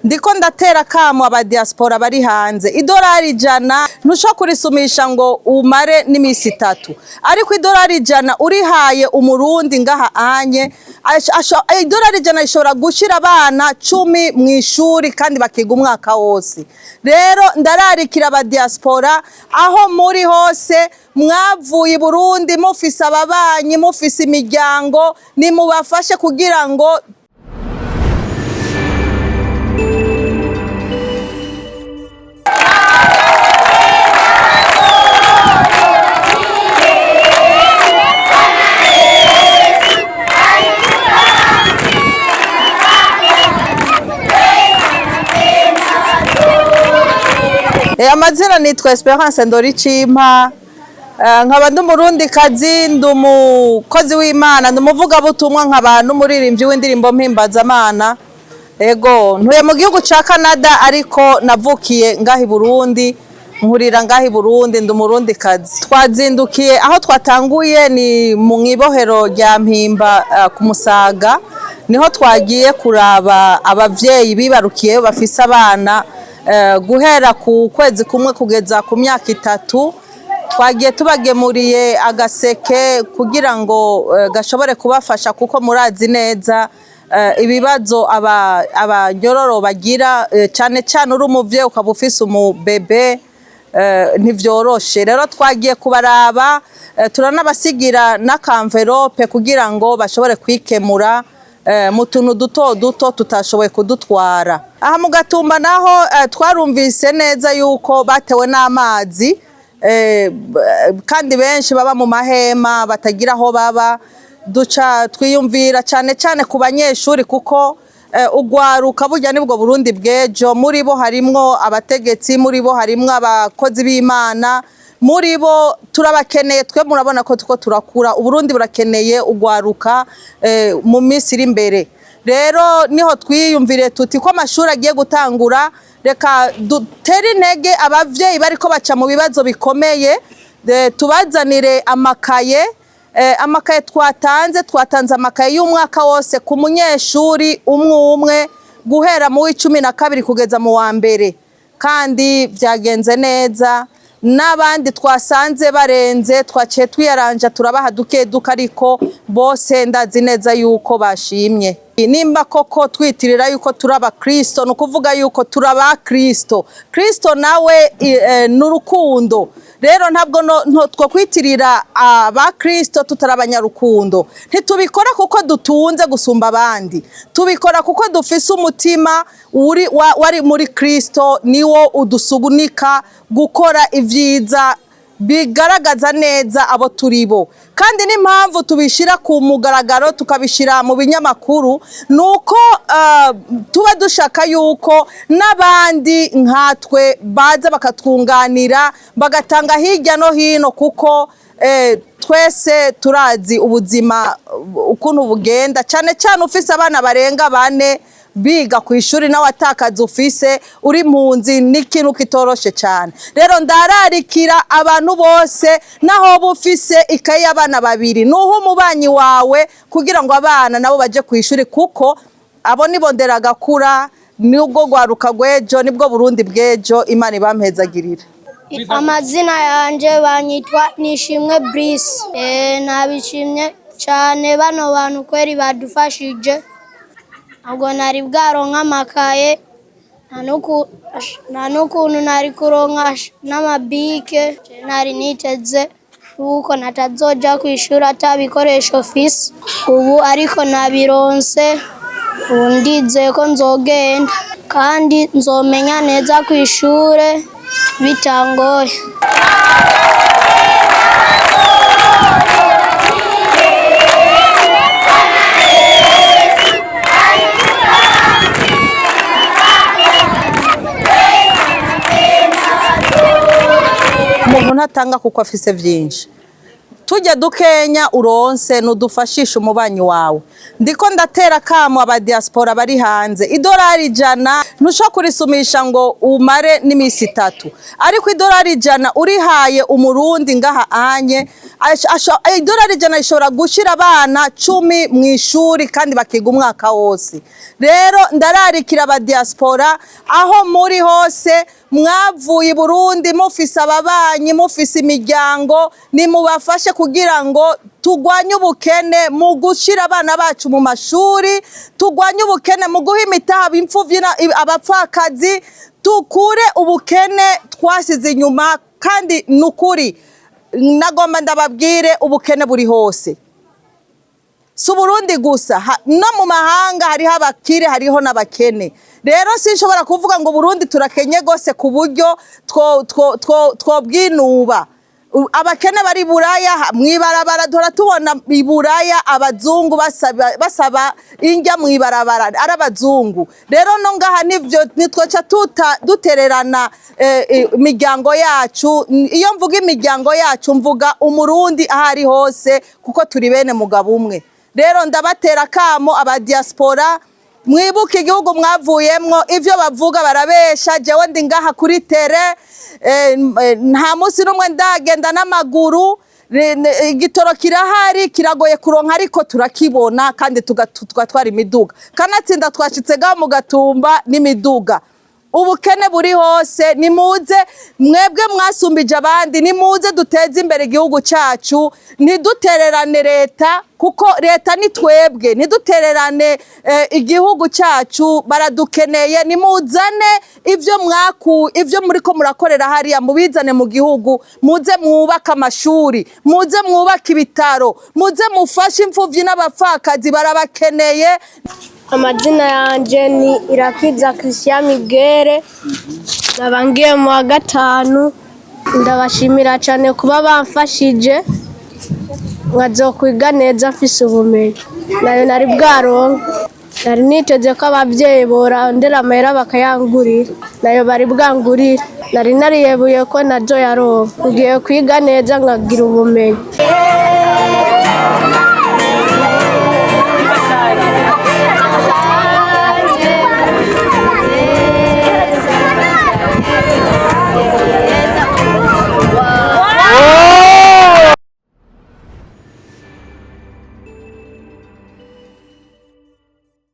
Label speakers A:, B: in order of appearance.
A: ndiko ndatera Akamo aba diaspora bari hanze. Idolari 100 ntusho kurisumisha ngo umare n'imisi 3, ariko idolari 100 urihaye umurundi ngaha anye, idolari 100 ishobora gushira abana 10 mu ishuri kandi bakiga umwaka wose. Rero ndararikira aba diaspora aho muri hose, mwavuye Burundi mufise ababanyi, mufise imiryango, ni mubafashe kugira ngo amazina nitwa Esperance Ndoricimpa, nkaba ndumurundi kazi, ndumukozi w'Imana, ndumuvuga butumwa, nkaba n'umuririmbyi w'indirimbo mpimbazamana. Ego ntuye mu gihugu ca Canada ariko navukiye ngahi Burundi, nkurira ngahi Burundi, ndumurundi kazi. Twazindukiye aho twatanguye ni mu ibohero rya Mpimba ku Musaga, niho twagiye kuraba abavyeyi bibarukiye bafise abana guhera ku kwezi kumwe kugeza ku myaka 3. Twagiye tubagemuriye agaseke kugira ngo gashobore kubafasha, kuko murazi neza ibibazo abanyororo bagira, cyane cyane uri umuvyeyi ukaba ufise umubebe ntivyoroshe. Rero twagiye kubaraba, turanabasigira n'akamverope kugira ngo bashobore kwikemura mu tuntu duto duto tutashoboye kudutwara. Aha mu Gatumba naho twarumvise neza yuko batewe n'amazi, kandi benshi baba mu mahema batagira aho baba. Duca twiyumvira cyane cyane ku banyeshuri, kuko ugwaruka burya nibwo Burundi bw'ejo. Muri bo harimwo abategetsi, muri bo harimwo abakozi b'Imana, muri bo turabakeneye. Twe murabona ko tuko turakura, Uburundi burakeneye ugwaruka mu minsi iri imbere. Rero niho twiyumvire tuti ko amashuri agiye gutangura, reka dutere intege abavyeyi bariko baca mu bibazo bikomeye, tubazanire amakaye. Amakaye twatanze amakaye y'umwaka wose ku munyeshuri umwe guhera mu w'12 kugeza mu wa mbere, kandi byagenze neza. N'abandi twasanze barenze twaciye twiyaranja turabaha duke duke, ariko bose ndazi neza yuko bashimye. Nimba koko twitirira yuko turaba Kristo, nukuvuga yuko turaba Kristo. Kristo nawe n'urukundo. Rero ntabwo two kwitirira aba Kristo tutarabanyarukundo. Ntitubikora kuko dutunze gusumba abandi, tubikora kuko dufise umutima wari muri Kristo, niwo udusugunika gukora ivyiza bigaragaza neza abo turibo. Kandi n'impamvu tubishira ku mugaragaro tukabishira mu binyamakuru, nuko tuba dushaka yuko n'abandi nkatwe baza bakatwunganira, bagatanga hirya no hino, kuko twese turazi ubuzima ukuntu bugenda, cyane cyane ufise abana barenga 4 biga ku ishuri nawe atakaza ufise uri mpunzi, n'ikintu kitoroshe cyane. Rero ndararikira abantu bose, naho bufise ikaye abana 2 nuho umubanyi wawe, kugira ngo abana nabo baje ku ishuri, kuko abo nibondera gakura, nibwo gwaruka gwejo, nibwo Burundi bw'ejo. Imana ibampezagirira.
B: Amazina yanje banyitwa Nishimwe Brice. Nabishimye cyane bano bantu kweri badufashije. Ntabwo nari bwaronka amakaye, nta n'ukuntu nari kuronka n'amabike. Nari niteze yuko natazoja ku ishuri atabikoresho ofisi, ubu ariko nabironse. Ubu ndizeye ko nzogenda kandi nzomenya neza ku ishuri bitangoye. Umuntu ntatanga kuko afise vyinshi.
A: tujya dukenya uronse nudufashisha umubanyi wawe. Ndiko ndatera Akamo aba diaspora bari hanze. Idolari 100 ntusho kurisumisha ngo umare n'imisi 3, ariko idolari 100 urihaye umurundi ngaha anye, idolari 100 ishobora gushira abana 10 mu ishuri kandi bakiga umwaka wose. Rero ndararikira aba diaspora aho muri hose mwavuye Burundi mufise ababanyi mufise imiryango, ni mubafashe kugira ngo tugwanye ubukene mu gushira abana bacu mu mashuri, tugwanye ubukene mu guha imitaha imfuvyi abapfakazi, tukure ubukene twasize inyuma. Kandi nukuri nagomba ndababwire ubukene buri hose, su Burundi gusa, no mu mahanga hariho abakire hariho n'abakene. Rero sinshobora kuvuga ngo Burundi turakenye gose ku buryo twobwinuba. Abakene bari Buraya mwibarabara, dora tubona Buraya abazungu basaba injya mwibarabara ari abazungu. Rero no ngaha nivyo nitwoca dutererana imiryango yacu. Iyo mvuga imiryango yacu mvuga umurundi ahari hose, kuko turi bene mugabo umwe. Rero ndabatera Akamo aba diaspora, mwibuke igihugu mwavuyemwo, ivyo bavuga barabesha. Jewe ndi ngaha kuri tere, nta musi numwe ndagenda n'amaguru, igitoro kirahari kiragoye kuronka ariko turakibona kandi tugatwara imiduga. Kanatsinda twashitse ga mu Gatumba n'imiduga. Ubukene buri hose, nimuze mwebwe mwasumbije abandi, nimuze duteze imbere igihugu cyacu, ntidutererane leta, kuko leta ni twebwe, ntidutererane igihugu cyacu, baradukeneye. Nimuzane ivyo muriko murakorera hariya mubizane mu gihugu, muze mwubaka amashuri, muze mwubaka ibitaro, muze mufashe imfuvyi n'abapfakazi barabakeneye.
B: Amazina yanje ni Irakiza Christian Migere, nabangiye mu wa 5. Ndabashimira cyane kuba bamfashije nkazokwiga neza mfise ubumenyi. Nayo nari bwaronka, nari niteze ko abavyeyi borandera amahera bakayangurira, nayo bari bwangurira. Nari nariyebuye ko nazo yaronka, ngiye kwiga neza nkagira ubumenyi.